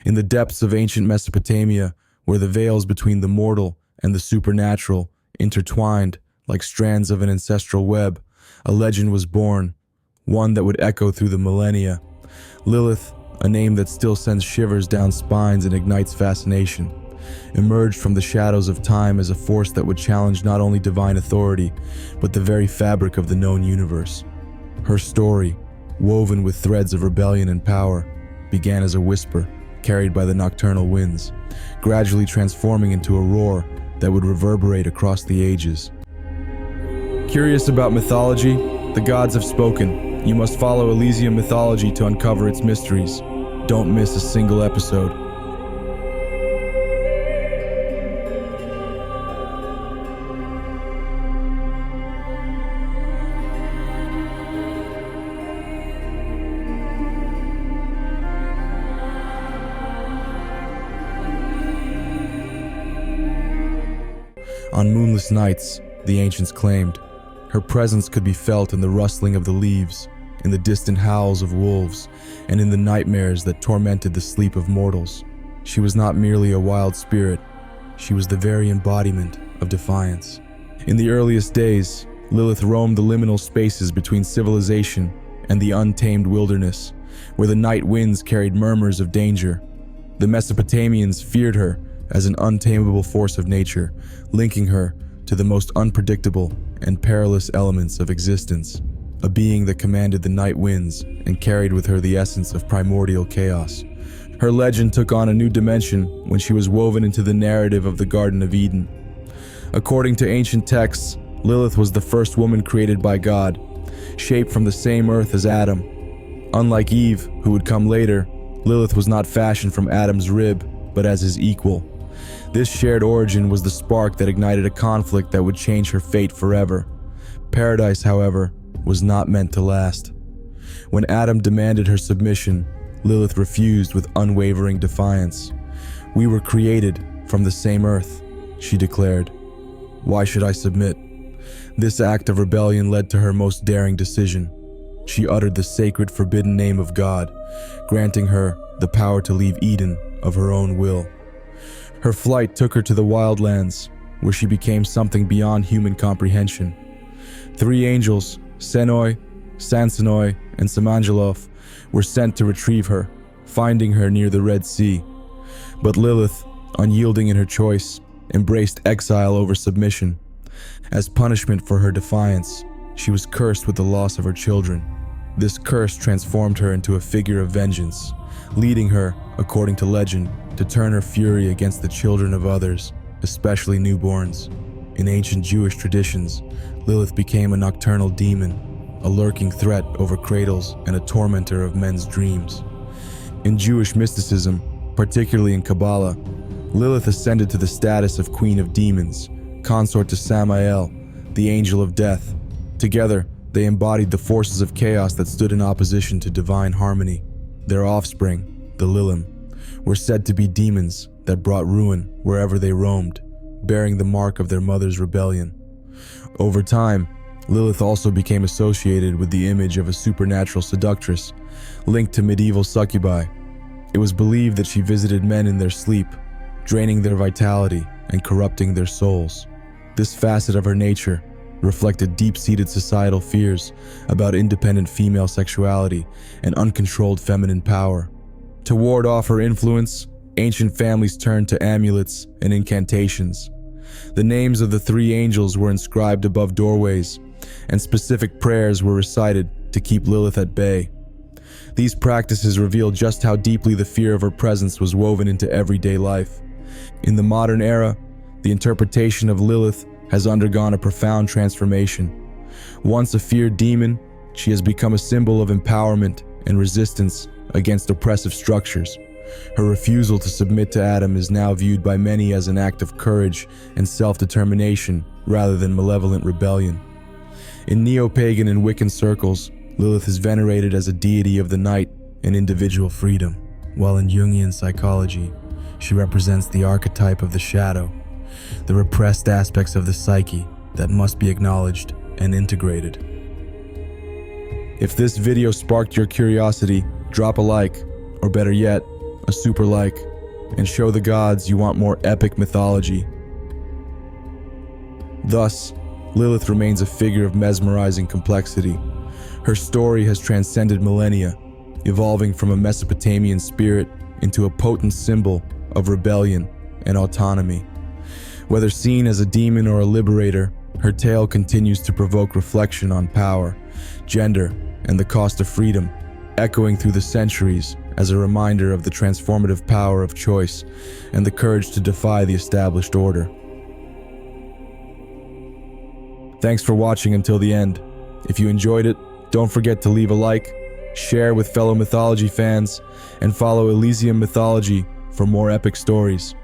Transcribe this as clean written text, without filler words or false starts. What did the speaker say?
In the depths of ancient Mesopotamia, where the veils between the mortal and the supernatural intertwined like strands of an ancestral web, a legend was born, one that would echo through the millennia. Lilith, a name that still sends shivers down spines and ignites fascination, emerged from the shadows of time as a force that would challenge not only divine authority, but the very fabric of the known universe. Her story, woven with threads of rebellion and power, began as a whisper carried by the nocturnal winds, gradually transforming into a roar that would reverberate across the ages. Curious about mythology? The gods have spoken. You must follow Elysium Mythology to uncover its mysteries. Don't miss a single episode. On moonless nights, the ancients claimed, her presence could be felt in the rustling of the leaves, in the distant howls of wolves, and in the nightmares that tormented the sleep of mortals. She was not merely a wild spirit, she was the very embodiment of defiance. In the earliest days, Lilith roamed the liminal spaces between civilization and the untamed wilderness, where the night winds carried murmurs of danger. The Mesopotamians feared her as an untamable force of nature, linking her to the most unpredictable and perilous elements of existence, a being that commanded the night winds and carried with her the essence of primordial chaos. Her legend took on a new dimension when she was woven into the narrative of the Garden of Eden. According to ancient texts, Lilith was the first woman created by God, shaped from the same earth as Adam. Unlike Eve, who would come later, Lilith was not fashioned from Adam's rib, but as his equal. This shared origin was the spark that ignited a conflict that would change her fate forever. Paradise, however, was not meant to last. When Adam demanded her submission, Lilith refused with unwavering defiance. "We were created from the same earth," she declared. "Why should I submit?" This act of rebellion led to her most daring decision. She uttered the sacred forbidden name of God, granting her the power to leave Eden of her own will. Her flight took her to the wildlands, where she became something beyond human comprehension. 3 angels, Senoi, Sansanoi, and Samanjalof, were sent to retrieve her, finding her near the Red Sea. But Lilith, unyielding in her choice, embraced exile over submission. As punishment for her defiance, she was cursed with the loss of her children. This curse transformed her into a figure of vengeance, leading her, according to legend, to turn her fury against the children of others, especially newborns. In ancient Jewish traditions, Lilith became a nocturnal demon, a lurking threat over cradles and a tormentor of men's dreams. In Jewish mysticism, particularly in Kabbalah, Lilith ascended to the status of Queen of Demons, consort to Samael, the angel of death. Together, they embodied the forces of chaos that stood in opposition to divine harmony. Their offspring, the Lilim, were said to be demons that brought ruin wherever they roamed, bearing the mark of their mother's rebellion. Over time, Lilith also became associated with the image of a supernatural seductress, linked to medieval succubi. It was believed that she visited men in their sleep, draining their vitality and corrupting their souls. This facet of her nature reflected deep-seated societal fears about independent female sexuality and uncontrolled feminine power. To ward off her influence, ancient families turned to amulets and incantations. The names of the 3 angels were inscribed above doorways, and specific prayers were recited to keep Lilith at bay. These practices revealed just how deeply the fear of her presence was woven into everyday life. In the modern era, the interpretation of Lilith has undergone a profound transformation. Once a feared demon, she has become a symbol of empowerment and resistance against oppressive structures. Her refusal to submit to Adam is now viewed by many as an act of courage and self-determination rather than malevolent rebellion. In neo-pagan and Wiccan circles, Lilith is venerated as a deity of the night and individual freedom, while in Jungian psychology, she represents the archetype of the shadow, the repressed aspects of the psyche that must be acknowledged and integrated. If this video sparked your curiosity, drop a like, or better yet, a super like, and show the gods you want more epic mythology. Thus, Lilith remains a figure of mesmerizing complexity. Her story has transcended millennia, evolving from a Mesopotamian spirit into a potent symbol of rebellion and autonomy. Whether seen as a demon or a liberator, her tale continues to provoke reflection on power, gender, and the cost of freedom, echoing through the centuries as a reminder of the transformative power of choice and the courage to defy the established order. Thanks for watching until the end. If you enjoyed it, don't forget to leave a like, share with fellow mythology fans, and follow Elysium Mythology for more epic stories.